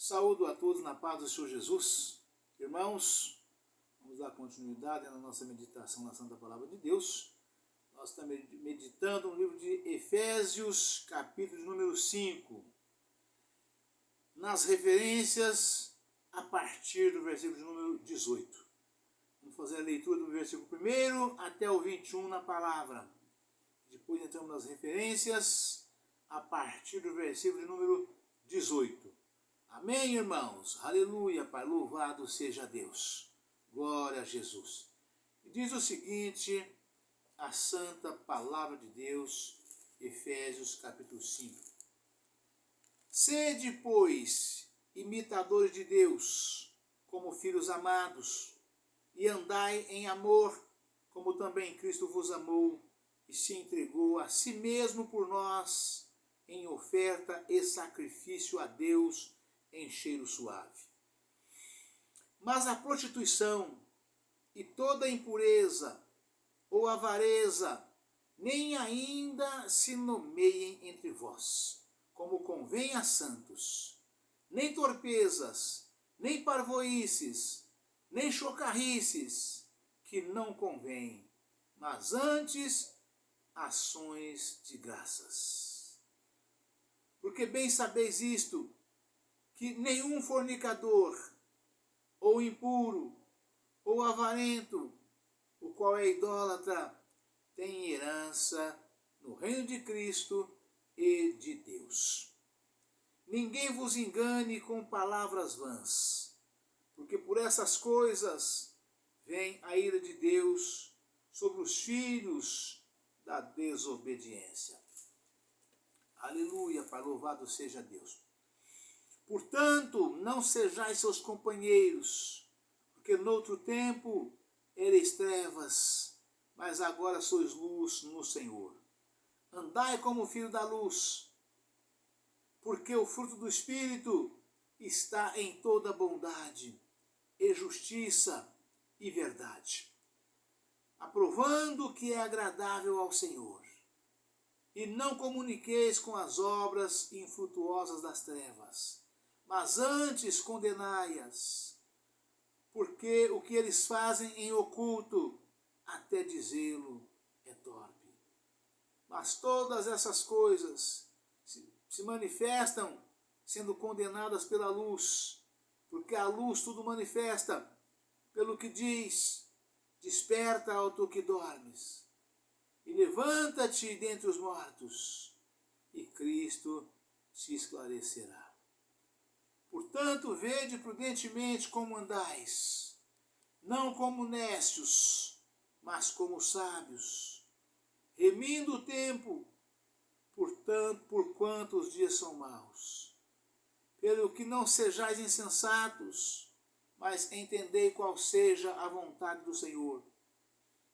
Saúdo a todos na paz do Senhor Jesus. Irmãos, vamos dar continuidade na nossa meditação na Santa Palavra de Deus. Nós estamos meditando no livro de Efésios, capítulo número 5. Nas referências a partir do versículo número 18. Vamos fazer a leitura do versículo 1 até o 21 na palavra. Depois entramos nas referências a partir do versículo número 18. Amém, irmãos? Aleluia, Pai, louvado seja Deus. Glória a Jesus. E diz o seguinte, a santa palavra de Deus, Efésios capítulo 5. Sede, pois, imitadores de Deus, como filhos amados, e andai em amor, como também Cristo vos amou e se entregou a si mesmo por nós, em oferta e sacrifício a Deus em cheiro suave. Mas a prostituição e toda impureza ou avareza nem ainda se nomeiem entre vós, como convém a santos, nem torpezas, nem parvoíces, nem chocarrices, que não convém, mas antes ações de graças. Porque bem sabeis isto, que nenhum fornicador, ou impuro, ou avarento, o qual é idólatra, tem herança no reino de Cristo e de Deus. Ninguém vos engane com palavras vãs, porque por essas coisas vem a ira de Deus sobre os filhos da desobediência. Aleluia, Pai, louvado seja Deus. Portanto, não sejais seus companheiros, porque noutro tempo ereis trevas, mas agora sois luz no Senhor. Andai como filho da luz, porque o fruto do Espírito está em toda bondade, e justiça e verdade, aprovando o que é agradável ao Senhor. E não comuniqueis com as obras infrutuosas das trevas, mas antes condenai-as, porque o que eles fazem em oculto, até dizê-lo, é torpe. Mas todas essas coisas se manifestam sendo condenadas pela luz, porque a luz tudo manifesta, pelo que diz, desperta, ó tu que dormes, e levanta-te dentre os mortos, e Cristo te esclarecerá. Portanto, vede prudentemente como andais, não como necios, mas como sábios, remindo o tempo, porquanto os dias são maus. Pelo que não sejais insensatos, mas entendei qual seja a vontade do Senhor.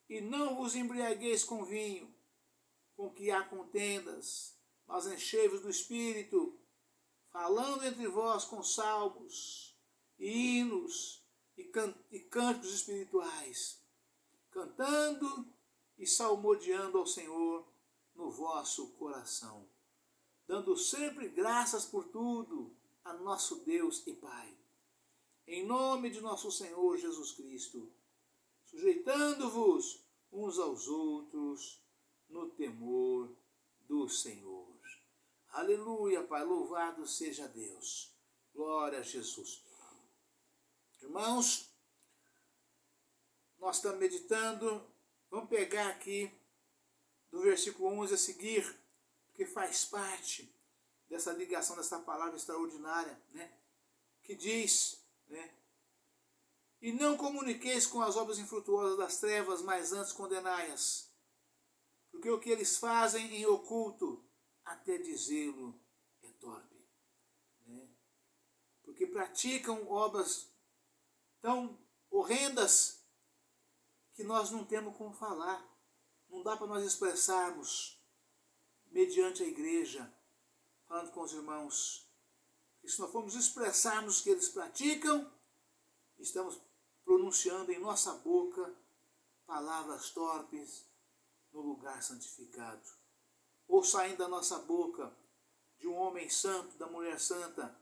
E não vos embriagueis com vinho, com que há contendas, mas enchei-vos do Espírito, falando entre vós com salmos, e hinos, e cânticos espirituais, cantando e salmodiando ao Senhor no vosso coração, dando sempre graças por tudo a nosso Deus e Pai, em nome de nosso Senhor Jesus Cristo, sujeitando-vos uns aos outros no temor do Senhor. Aleluia, Pai, louvado seja Deus. Glória a Jesus. Irmãos, nós estamos meditando, vamos pegar aqui do versículo 11 a seguir, porque faz parte dessa ligação, dessa palavra extraordinária, né? Que diz, né? E não comuniqueis com as obras infrutuosas das trevas, mas antes condenai-as, porque o que eles fazem em oculto, até dizê-lo, é torpe, né? Porque praticam obras tão horrendas que nós não temos como falar. Não dá para nós expressarmos mediante a igreja, falando com os irmãos. Porque se nós formos expressarmos o que eles praticam, estamos pronunciando em nossa boca palavras torpes no lugar santificado. Ou saindo da nossa boca, de um homem santo, da mulher santa,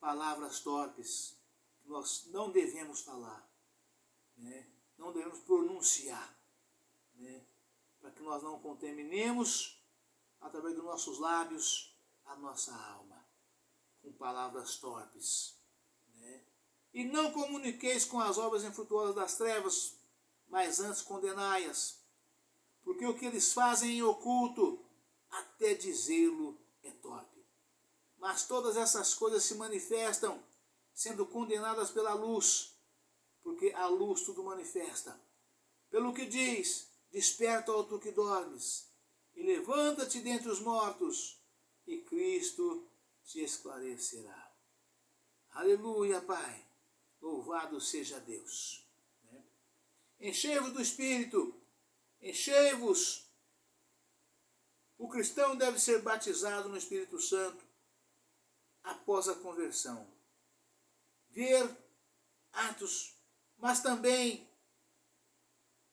palavras torpes que nós não devemos falar, né? Não devemos pronunciar, né? Para que nós não contaminemos, através dos nossos lábios, a nossa alma, com palavras torpes, né? E não comuniqueis com as obras infrutuosas das trevas, mas antes condenai-as, porque o que eles fazem em oculto, até dizê-lo é torpe. Mas todas essas coisas se manifestam, sendo condenadas pela luz, porque a luz tudo manifesta. Pelo que diz, desperta, ó tu que dormes, e levanta-te dentre os mortos, e Cristo te esclarecerá. Aleluia, Pai. Louvado seja Deus. Enchei-vos do Espírito, enchei-vos. O cristão deve ser batizado no Espírito Santo após a conversão. Ver atos, mas também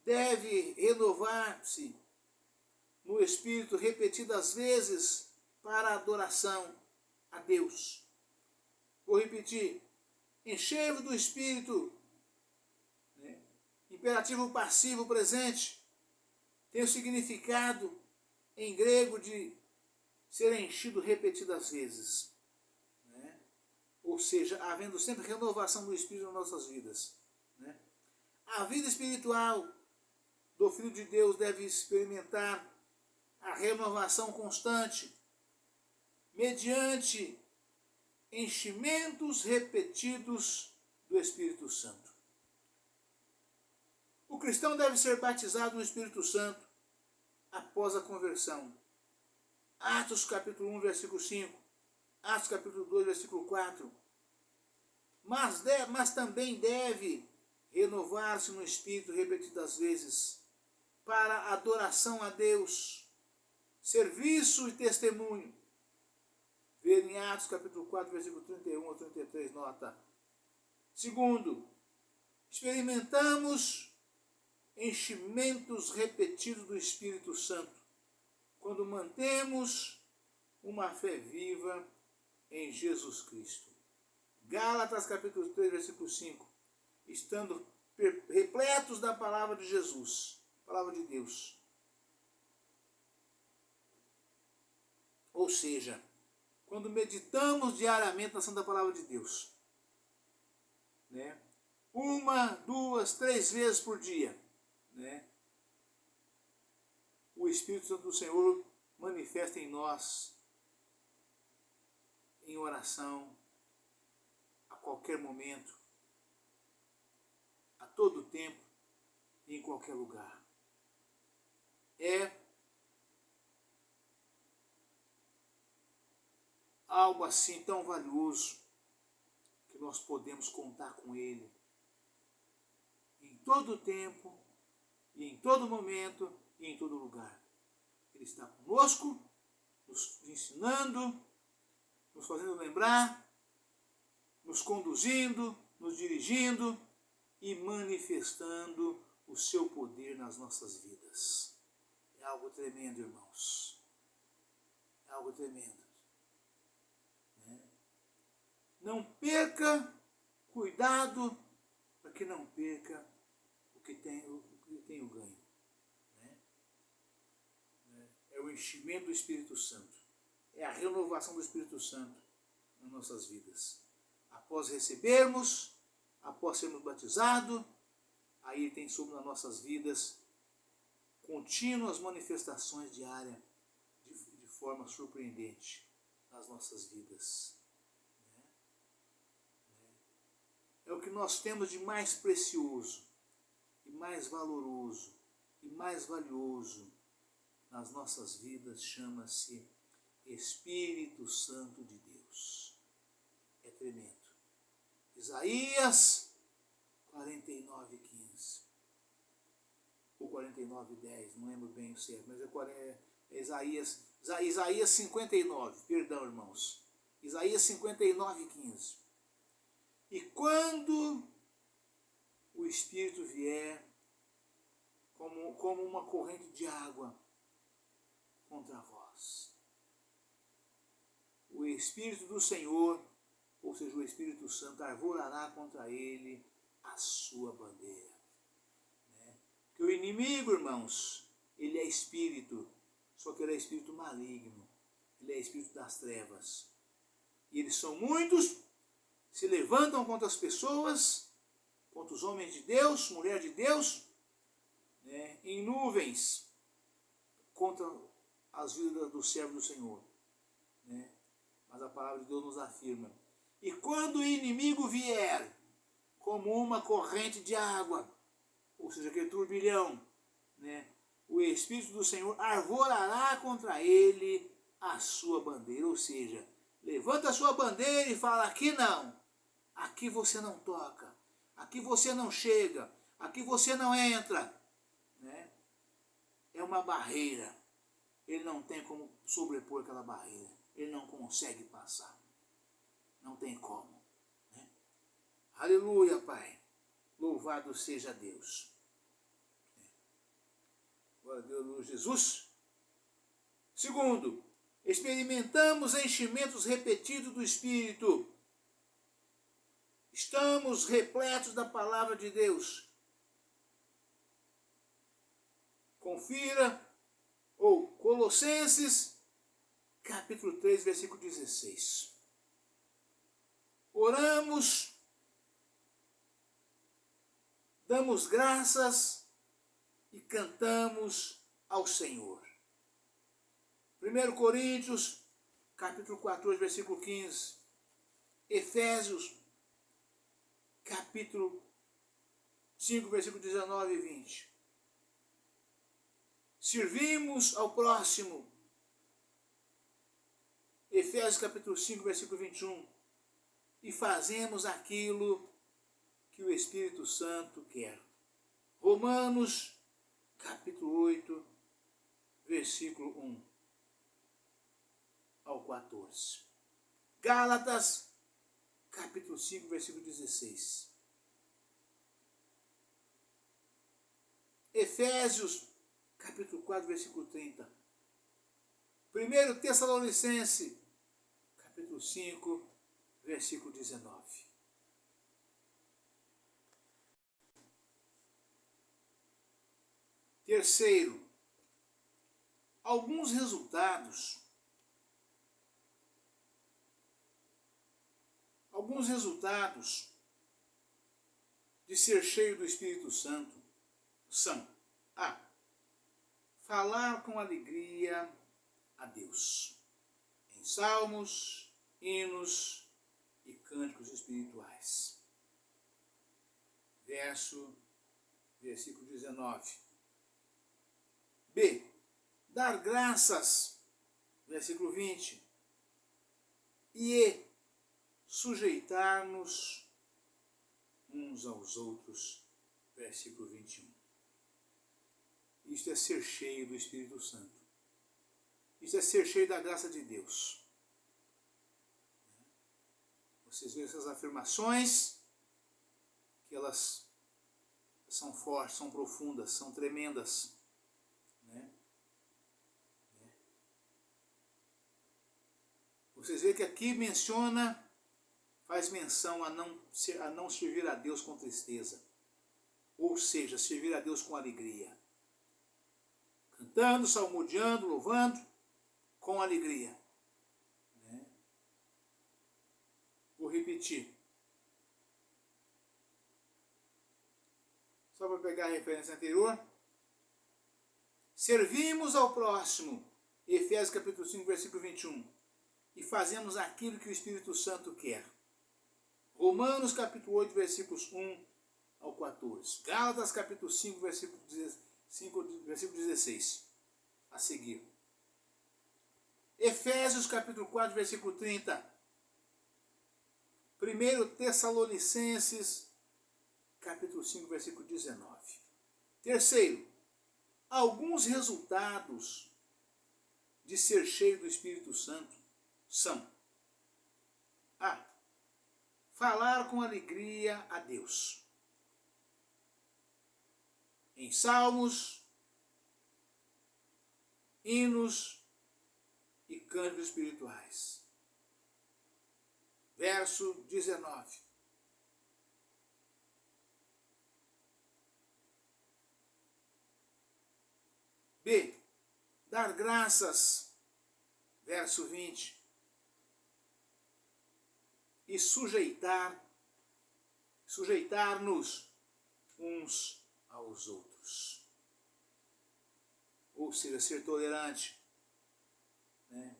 deve renovar-se no Espírito repetidas vezes para a adoração a Deus. Vou repetir. Enchei-vos do Espírito, né? Imperativo passivo presente, tem o significado em grego de ser enchido repetidas vezes, né? Ou seja, havendo sempre renovação do Espírito nas nossas vidas, né? A vida espiritual do Filho de Deus deve experimentar a renovação constante, mediante enchimentos repetidos do Espírito Santo. O cristão deve ser batizado no Espírito Santo após a conversão. Atos capítulo 1, versículo 5. Atos capítulo 2, versículo 4. Mas também deve renovar-se no Espírito repetidas vezes para adoração a Deus, serviço e testemunho. Ver em Atos capítulo 4, versículo 31 ou 33, nota. Segundo, experimentamos enchimentos repetidos do Espírito Santo quando mantemos uma fé viva em Jesus Cristo. Gálatas capítulo 3, versículo 5. Estando repletos da palavra de Jesus, palavra de Deus. Ou seja, quando meditamos diariamente na Santa Palavra de Deus, né? 1, 2, 3 vezes por dia, né? O Espírito Santo do Senhor manifesta em nós, em oração, a qualquer momento, a todo tempo e em qualquer lugar. É algo assim tão valioso que nós podemos contar com Ele em todo tempo e em todo momento e em todo lugar. Ele está conosco, nos ensinando, nos fazendo lembrar, nos conduzindo, nos dirigindo e manifestando o seu poder nas nossas vidas. É algo tremendo, irmãos. É algo tremendo. Não perca, cuidado, para que não perca o que tem o ganho. Né? É o enchimento do Espírito Santo. É a renovação do Espírito Santo nas nossas vidas. Após recebermos, após sermos batizados, aí tem sobre as nossas vidas contínuas manifestações diárias de forma surpreendente nas nossas vidas. É o que nós temos de mais precioso, e mais valoroso, e mais valioso nas nossas vidas, chama-se Espírito Santo de Deus. É tremendo. Isaías 49:15 ou 49:10, não lembro bem o certo, mas é Isaías 59, perdão, irmãos. Isaías 59:15. E quando o Espírito vier como uma corrente de água contra vós, o Espírito do Senhor, o ou seja, o Espírito Santo, arvorará contra ele a sua bandeira. Né? Que o inimigo, irmãos, ele é espírito, só que ele é espírito maligno, ele é espírito das trevas. E eles são muitos, se levantam contra as pessoas, contra os homens de Deus, mulher de Deus, né, em nuvens, contra as vidas do servo do Senhor. Né? Mas a palavra de Deus nos afirma: e quando o inimigo vier como uma corrente de água, ou seja, aquele turbilhão, né, o Espírito do Senhor arvorará contra ele a sua bandeira, ou seja, levanta a sua bandeira e fala: aqui não, aqui você não toca, aqui você não chega, aqui você não entra. Né? É uma barreira, ele não tem como sobrepor aquela barreira, ele não consegue passar, não tem como. Né? Aleluia, Pai, louvado seja Deus. Glória a Deus, Jesus. Segundo, experimentamos enchimentos repetidos do Espírito. Estamos repletos da palavra de Deus. Confira, ou Colossenses, capítulo 3, versículo 16. Oramos, damos graças e cantamos ao Senhor. 1 Coríntios, capítulo 14, versículo 15. Efésios, capítulo 5, versículo 19 e 20. Servimos ao próximo. Efésios, capítulo 5, versículo 21. E fazemos aquilo que o Espírito Santo quer. Romanos, capítulo 8, versículo 1 ao 14. Gálatas, capítulo 5, versículo 16. Efésios, capítulo 4, versículo 30. 1 Tessalonicenses, capítulo 5, versículo 19. Terceiro, alguns resultados de ser cheio do Espírito Santo são: a. Falar com alegria a Deus, em salmos, hinos e cânticos espirituais. Versículo 19. B. Dar graças, versículo 20. E sujeitar-nos uns aos outros, versículo 21. Isto é ser cheio do Espírito Santo. Isto é ser cheio da graça de Deus. Vocês veem essas afirmações, que elas são fortes, são profundas, são tremendas. Né? Vocês veem que aqui faz menção a não servir a Deus com tristeza. Ou seja, servir a Deus com alegria. Cantando, salmodiando, louvando, com alegria. Né? Vou repetir. Só para pegar a referência anterior. Servimos ao próximo. Efésios capítulo 5, versículo 21. E fazemos aquilo que o Espírito Santo quer. Romanos capítulo 8, versículos 1 ao 14. Gálatas capítulo 5, versículo 16. A seguir. Efésios capítulo 4, versículo 30. 1 Tessalonicenses capítulo 5, versículo 19. Terceiro, alguns resultados de ser cheio do Espírito Santo são: a. Falar com alegria a Deus, em salmos, hinos e cânticos espirituais. verso 19. B. Dar graças, verso 20. E sujeitar-nos uns aos outros. Ou seja, ser tolerante. Né?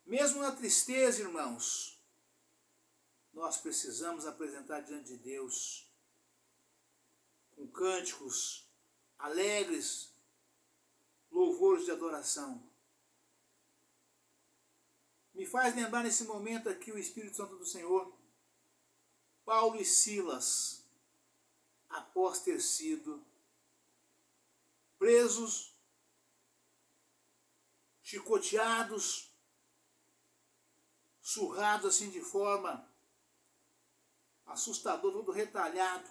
Mesmo na tristeza, irmãos, nós precisamos apresentar diante de Deus com cânticos alegres, louvores de adoração. Me faz lembrar nesse momento aqui o Espírito Santo do Senhor, Paulo e Silas, após ter sido presos, chicoteados, surrados assim de forma assustadora, todo retalhado,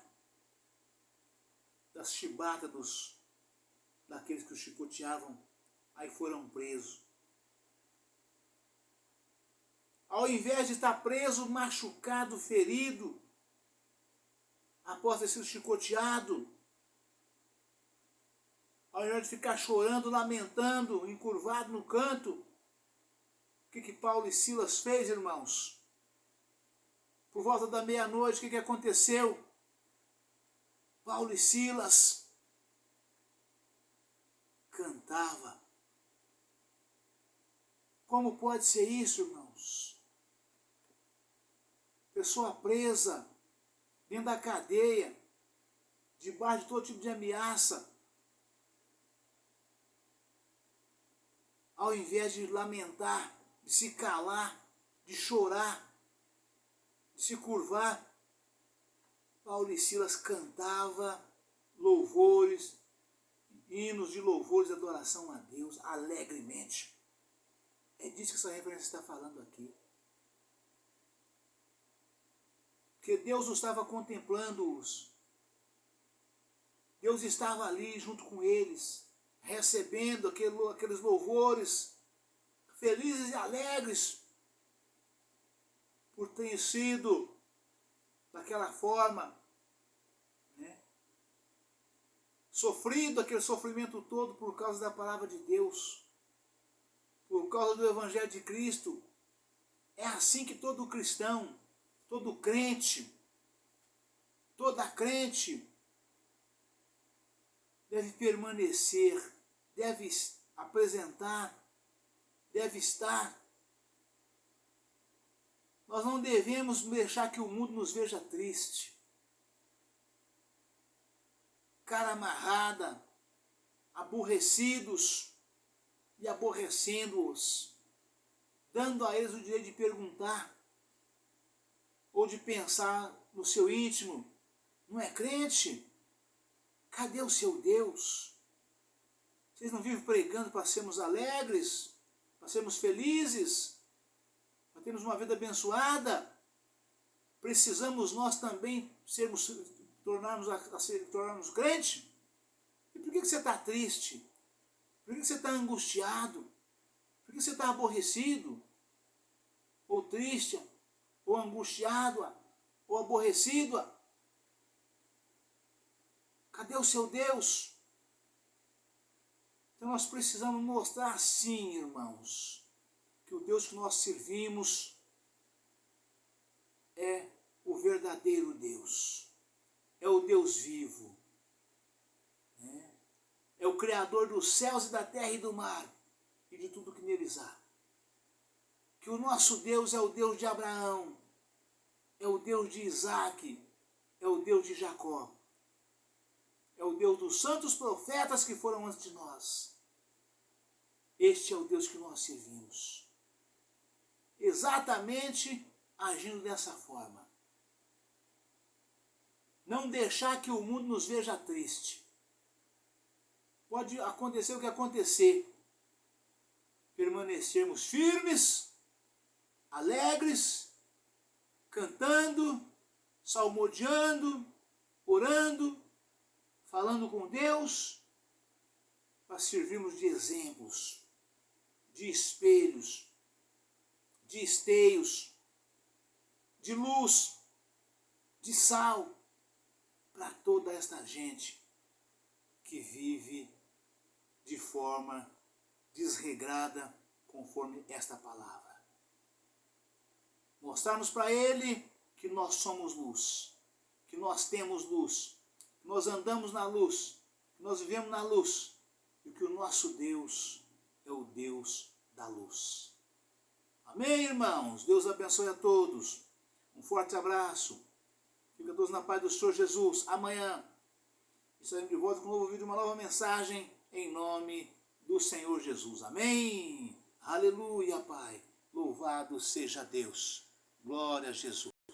das chibatas daqueles que os chicoteavam, aí foram presos. Ao invés de estar preso, machucado, ferido, após ter sido chicoteado, ao invés de ficar chorando, lamentando, encurvado no canto, o que Paulo e Silas fez, irmãos? Por volta da meia-noite, o que aconteceu? Paulo e Silas cantava. Como pode ser isso, irmãos? Pessoa presa dentro da cadeia, debaixo de todo tipo de ameaça, ao invés de lamentar, de se calar, de chorar, de se curvar, Paulo e Silas cantava louvores, hinos de louvores e adoração a Deus alegremente. É disso que essa referência está falando aqui. Porque Deus os estava contemplando-os. Deus estava ali junto com eles, recebendo aqueles louvores, felizes e alegres, por ter sido daquela forma, né, sofrido aquele sofrimento todo por causa da palavra de Deus, por causa do Evangelho de Cristo. É assim que todo cristão, todo crente, toda crente deve permanecer, deve apresentar, deve estar. Nós não devemos deixar que o mundo nos veja triste, cara amarrada, aborrecidos e aborrecendo-os, dando a eles o direito de perguntar ou de pensar no seu íntimo: não é crente? Cadê o seu Deus? Vocês não vivem pregando para sermos alegres, para sermos felizes, para termos uma vida abençoada? Precisamos nós também tornarmos crente? E por que você está triste? Por que você está angustiado? Por que você está aborrecido? Ou triste? Ou angustiado? Ou aborrecido? Cadê o seu Deus? Então nós precisamos mostrar sim, irmãos, que o Deus que nós servimos é o verdadeiro Deus. É o Deus vivo. Né? É o Criador dos céus e da terra e do mar e de tudo que neles há. Que o nosso Deus é o Deus de Abraão, é o Deus de Isaac, é o Deus de Jacó. É o Deus dos santos profetas que foram antes de nós. Este é o Deus que nós servimos. Exatamente agindo dessa forma. Não deixar que o mundo nos veja triste. Pode acontecer o que acontecer. Permanecermos firmes, alegres, cantando, salmodiando, orando, falando com Deus, para servirmos de exemplos, de espelhos, de esteios, de luz, de sal, para toda esta gente que vive de forma desregrada, conforme esta palavra. Mostrarmos para ele que nós somos luz, que nós temos luz, que nós andamos na luz, que nós vivemos na luz, e que o nosso Deus é o Deus da luz. Amém, irmãos? Deus abençoe a todos. Um forte abraço. Fica todos na paz do Senhor Jesus. Amanhã estaremos de volta com um novo vídeo, uma nova mensagem, em nome do Senhor Jesus. Amém? Aleluia, Pai. Louvado seja Deus. Glória a Jesus.